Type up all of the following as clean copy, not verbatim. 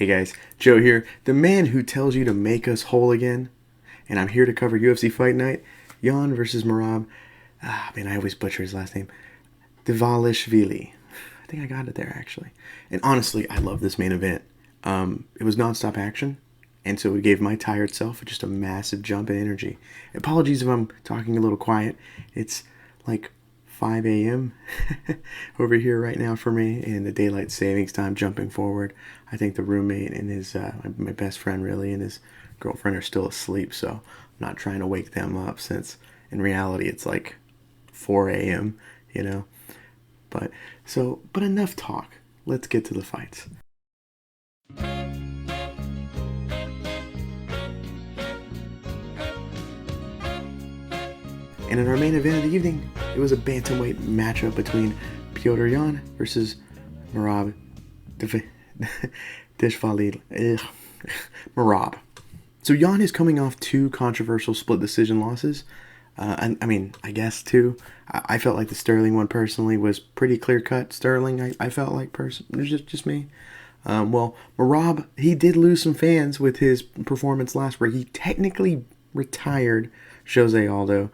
Hey guys, Joe here, the man who tells you to make us whole again. And I'm here to cover UFC Fight Night, Yan versus Merab. Man, I always butcher his last name. Dvalishvili. I think I got it there, actually. And honestly, I love this main event. It was non-stop action, and so it gave my tired self just a massive jump in energy. Apologies if I'm talking a little quiet. It's like 5 a.m. over here right now for me, and the daylight savings time jumping forward. I think the roommate and his my best friend really and his girlfriend are still asleep, so I'm not trying to wake them up, since in reality it's like 4 a.m. But enough talk. Let's get to the fights. And in our main event of the evening, it was a bantamweight matchup between Petr Yan versus Merab Dvalishvili. Merab. So Yan is coming off two controversial split decision losses. I guess two. I felt like the Sterling one personally was pretty clear cut. Sterling, I felt like just me. Merab, he did lose some fans with his performance last week. He technically retired Jose Aldo.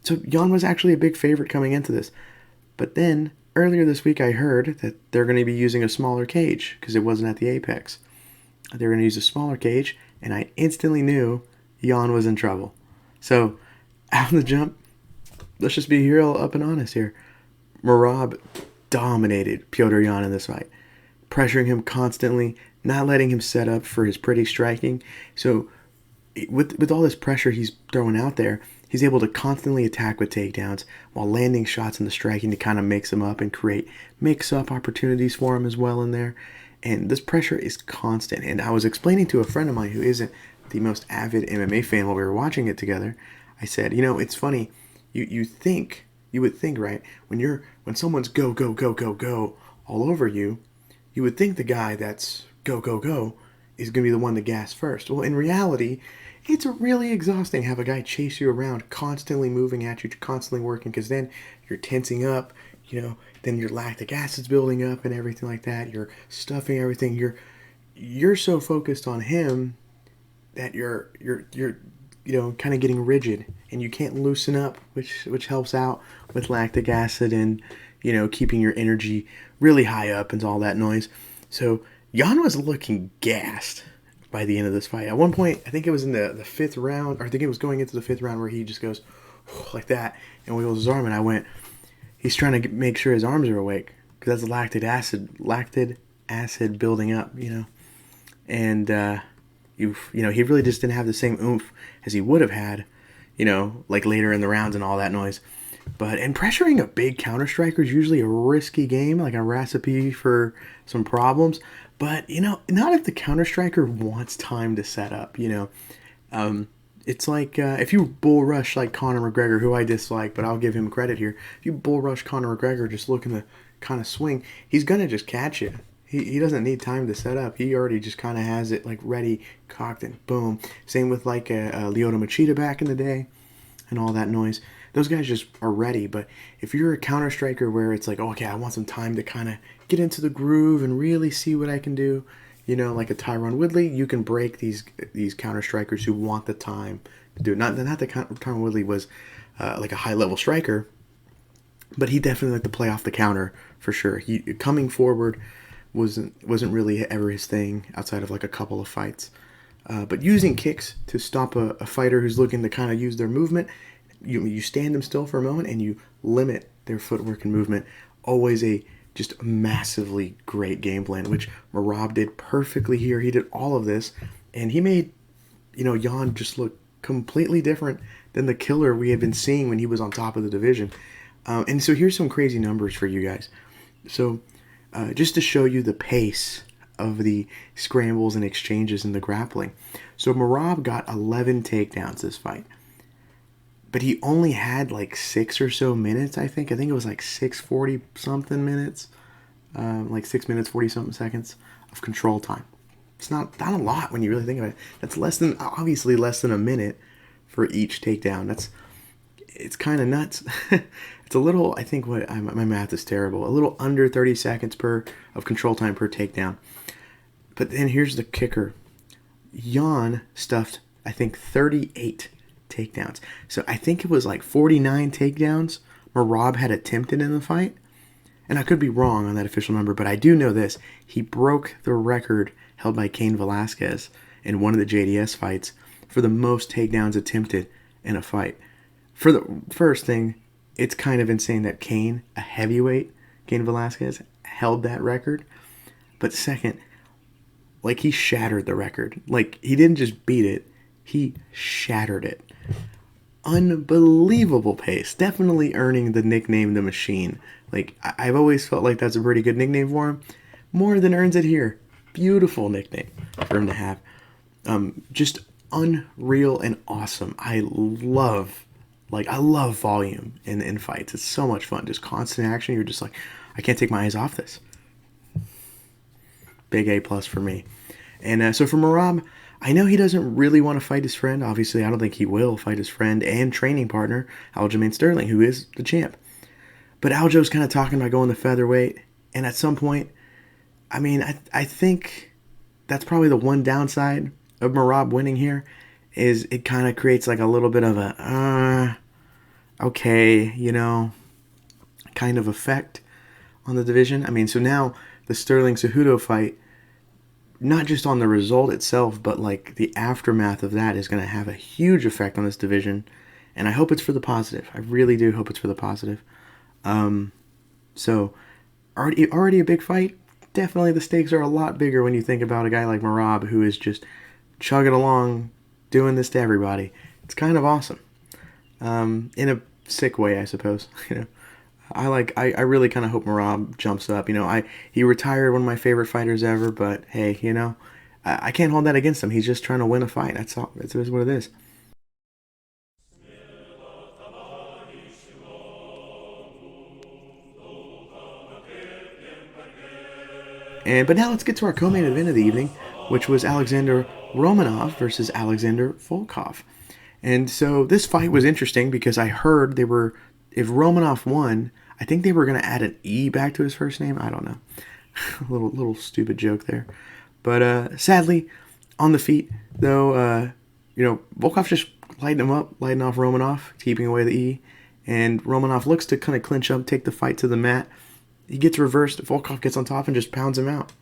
So Yan was actually a big favorite coming into this. But then, earlier this week, I heard that they're going to be using a smaller cage because it wasn't at the Apex. They're going to use a smaller cage, and I instantly knew Yan was in trouble. So, out of the jump, let's just be real up and honest here. Merab dominated Petr Yan in this fight, pressuring him constantly, not letting him set up for his pretty striking. So, with all this pressure he's throwing out there, he's able to constantly attack with takedowns while landing shots in the striking to kind of mix him up and create mix-up opportunities for him as well in there. And this pressure is constant. And I was explaining to a friend of mine who isn't the most avid MMA fan while we were watching it together. I said, it's funny. You would think, right? When someone's go, go, go, go, go all over you, you would think the guy that's go, go, go is going to be the one to gas first. Well, in reality, it's really exhausting to have a guy chase you around, constantly moving at you, constantly working, because then you're tensing up, then your lactic acid's building up and everything like that. You're stuffing everything. You're so focused on him that you're kind of getting rigid, and you can't loosen up, which helps out with lactic acid and, keeping your energy really high up and all that noise. So Yan was looking gassed by the end of this fight. At one point, I think it was in the fifth round, or I think it was going into the fifth round, where he just goes like that and wiggles his arm, and I went, he's trying to make sure his arms are awake, because that's lactic acid building up, and he really just didn't have the same oomph as he would have had, like later in the rounds and all that noise. And pressuring a big counter striker is usually a risky game, like a recipe for some problems. But, not if the counter striker wants time to set up, It's like if you bull rush like Conor McGregor, who I dislike, but I'll give him credit here. If you bull rush Conor McGregor just looking to kind of swing, he's going to just catch you. He doesn't need time to set up. He already just kind of has it like ready, cocked, and boom. Same with like Lyoto Machida back in the day and all that noise. Those guys just are ready. But if you're a counter striker where it's like, okay, I want some time to kind of get into the groove and really see what I can do, like a Tyron Woodley, you can break these counter strikers who want the time to do it. Not that Tyron Woodley was like a high level striker, but he definitely liked to play off the counter for sure. He coming forward wasn't really ever his thing outside of like a couple of fights. But using kicks to stop a fighter who's looking to kind of use their movement, you stand them still for a moment and you limit their footwork and movement. Always just a massively great game plan, which Merab did perfectly here. He did all of this, and he made, Yan just look completely different than the killer we had been seeing when he was on top of the division. And so here's some crazy numbers for you guys. So just to show you the pace of the scrambles and exchanges in the grappling. So Merab got 11 takedowns this fight, but he only had like 6 or so minutes, I think. I think it was like 6:40 something minutes, like 6 minutes 40 something seconds of control time. It's not a lot when you really think about it. That's obviously less than a minute for each takedown. It's kind of nuts. It's a little, I think my math is terrible, a little under 30 seconds of control time per takedown. But then here's the kicker. Yan stuffed, I think, 38 takedowns. So I think it was like 49 takedowns Merab had attempted in the fight. And I could be wrong on that official number, but I do know this. He broke the record held by Cain Velasquez in one of the JDS fights for the most takedowns attempted in a fight. For the first thing, it's kind of insane that Cain, a heavyweight, Cain Velasquez, held that record. But second, like, he shattered the record. Like, he didn't just beat it, he shattered it. Unbelievable pace. Definitely earning the nickname The Machine. Like, I've always felt like that's a pretty good nickname for him. More than earns it here. Beautiful nickname for him to have. Just unreal and awesome. I love volume in fights. It's so much fun. Just constant action. You're just like, I can't take my eyes off this. Big A+ for me. And so for Merab, I know he doesn't really want to fight his friend. Obviously, I don't think he will fight his friend and training partner, Aljamain Sterling, who is the champ. But Aljo's kind of talking about going to featherweight. And at some point, I mean, I think that's probably the one downside of Merab winning here, is it kind of creates like a little bit of a, okay, you know, kind of effect on the division. I mean, so now the Sterling-Cejudo fight, not just on the result itself, but like the aftermath of that is going to have a huge effect on this division. And I hope it's for the positive. I really do hope it's for the positive. So already a big fight. Definitely the stakes are a lot bigger when you think about a guy like Merab, who is just chugging along, doing this to everybody. It's kind of awesome. In a sick way, I suppose. You know, I really kind of hope Merab jumps up. You know, he retired one of my favorite fighters ever, but hey, you know, I can't hold that against him. He's just trying to win a fight. That's all. That's what it is. But now let's get to our co-main event of the evening, which was Alexander Romanov versus Alexander Volkov. And so this fight was interesting because I heard if Romanov won, I think they were going to add an E back to his first name. I don't know. a little stupid joke there. But sadly, on the feet, though, you know, Volkov just lighting off Romanov, keeping away the E. And Romanov looks to kind of clinch up, take the fight to the mat. He gets reversed. Volkov gets on top and just pounds him out.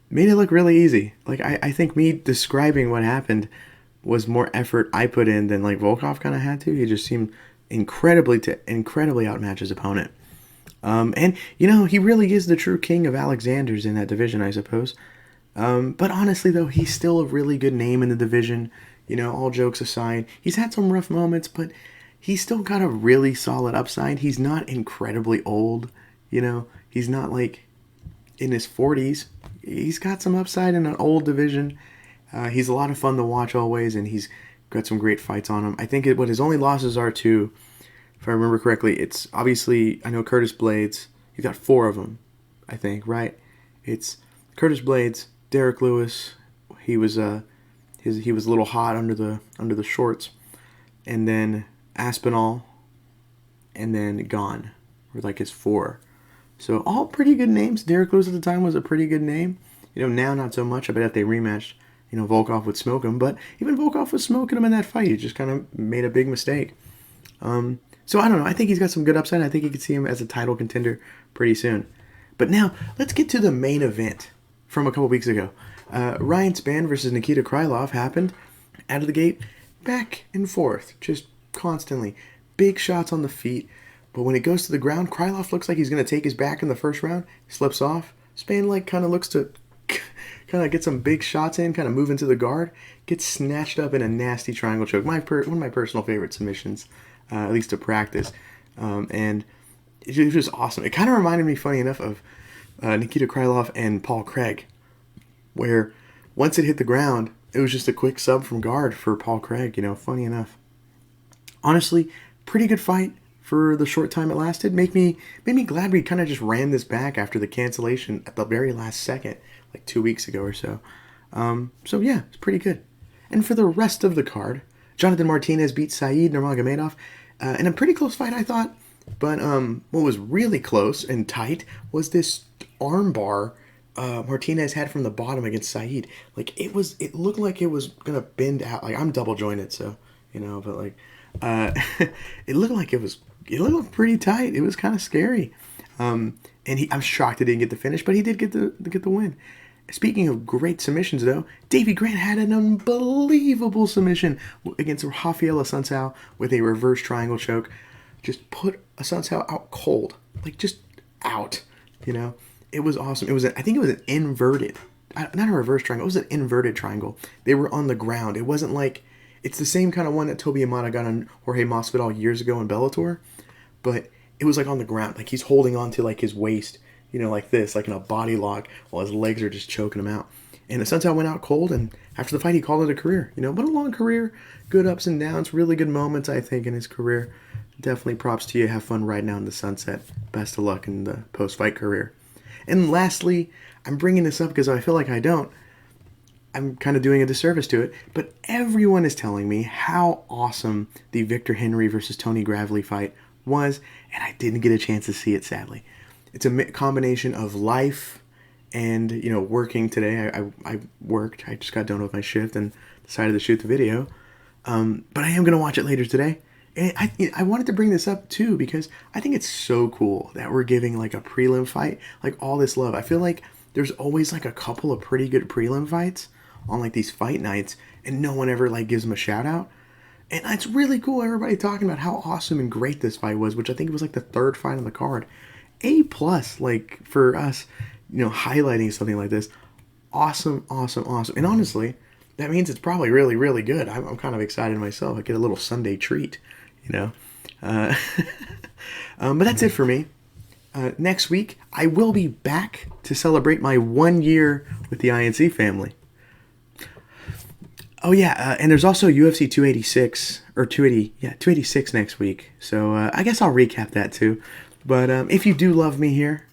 Made it look really easy. Like, I think me describing what happened was more effort I put in than like Volkov kind of had to. He just seemed incredibly outmatch his opponent. And, you know, he really is the true king of Alexanders in that division, I suppose. But honestly, though, he's still a really good name in the division. You know, all jokes aside. He's had some rough moments, but he's still got a really solid upside. He's not incredibly old. You know, he's not like in his 40s. He's got some upside in an old division. He's a lot of fun to watch always, and he's got some great fights on him. I think what his only losses are to, if I remember correctly, it's obviously, I know Curtis Blades. He's got 4 of them, I think, right? It's Curtis Blades, Derek Lewis. He was he was a little hot under the shorts, and then Aspinall, and then Gone were like his 4. So all pretty good names. Derek Lewis at the time was a pretty good name. You know, now not so much. I bet if they rematched, you know, Volkov would smoke him. But even Volkov was smoking him in that fight. He just kind of made a big mistake. So I don't know. I think he's got some good upside. I think you could see him as a title contender pretty soon. But now, let's get to the main event from a couple weeks ago. Ryan Spann versus Nikita Krylov happened. Out of the gate, back and forth, just constantly. Big shots on the feet. But when it goes to the ground, Krylov looks like he's going to take his back in the first round. Slips off. Spann like kind of looks to kind of get some big shots in, kind of move into the guard. Gets snatched up in a nasty triangle choke. One of my personal favorite submissions, at least to practice. And it was just awesome. It kind of reminded me, funny enough, of Nikita Krylov and Paul Craig, where once it hit the ground, it was just a quick sub from guard for Paul Craig. You know, funny enough. Honestly, pretty good fight. For the short time it lasted, made me glad we kind of just ran this back after the cancellation at the very last second, like 2 weeks ago or so. So yeah, it's pretty good. And for the rest of the card, Jonathan Martinez beat Said Nurmagomedov in a pretty close fight, I thought. But what was really close and tight was this armbar Martinez had from the bottom against Saeed. Like, it looked like it was gonna bend out. Like, I'm double jointed, so but like, it looked like it looked pretty tight. It was kind of scary. And I'm shocked he didn't get the finish, but he did get the win. Speaking of great submissions, though, Davey Grant had an unbelievable submission against Rafael Assunção with a reverse triangle choke. Just put Assunção out cold, like just out. It was awesome. I think it was an inverted, not a reverse triangle. It was an inverted triangle. They were on the ground. It wasn't like, it's the same kind of one that Toby Amata got on Jorge Masvidal years ago in Bellator, but it was like on the ground. Like he's holding on to like his waist, like this, like in a body lock, while his legs are just choking him out. And Assunção went out cold, and after the fight, he called it a career. But a long career, good ups and downs, really good moments, I think, in his career. Definitely props to you. Have fun riding out in the sunset. Best of luck in the post-fight career. And lastly, I'm bringing this up because I feel like I'm kind of doing a disservice to it, but everyone is telling me how awesome the Victor Henry versus Tony Gravely fight was, and I didn't get a chance to see it, sadly. It's a combination of life and, working today. I worked. I just got done with my shift and decided to shoot the video. But I am going to watch it later today. And I wanted to bring this up, too, because I think it's so cool that we're giving, like, a prelim fight, like, all this love. I feel like there's always, like, a couple of pretty good prelim fights on, like, these fight nights, and no one ever, like, gives them a shout-out. And it's really cool, everybody talking about how awesome and great this fight was, which I think was, like, the third fight on the card. A+, like, for us, highlighting something like this. Awesome, awesome, awesome. And honestly, that means it's probably really, really good. I'm kind of excited myself. I get a little Sunday treat, but that's it for me. Next week, I will be back to celebrate my 1 year with the INC family. Oh yeah, and there's also UFC 286, or 286 next week. So I guess I'll recap that too. But if you do love me here,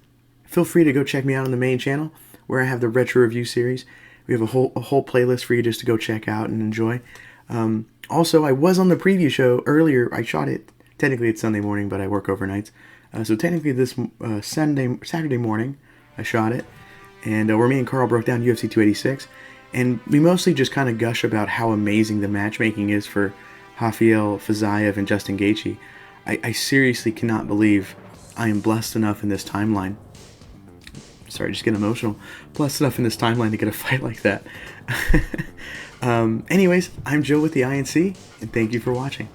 feel free to go check me out on the main channel where I have the retro review series. We have a whole playlist for you just to go check out and enjoy. Also, I was on the preview show earlier. I shot it. Technically, it's Sunday morning, but I work overnights. So technically, this Saturday morning, I shot it. And where me and Carl broke down UFC 286. And we mostly just kind of gush about how amazing the matchmaking is for Rafael Fiziev and Justin Gaethje. I seriously cannot believe I am blessed enough in this timeline. Sorry, just getting emotional. Blessed enough in this timeline to get a fight like that. Anyways, I'm Joe with the INC, and thank you for watching.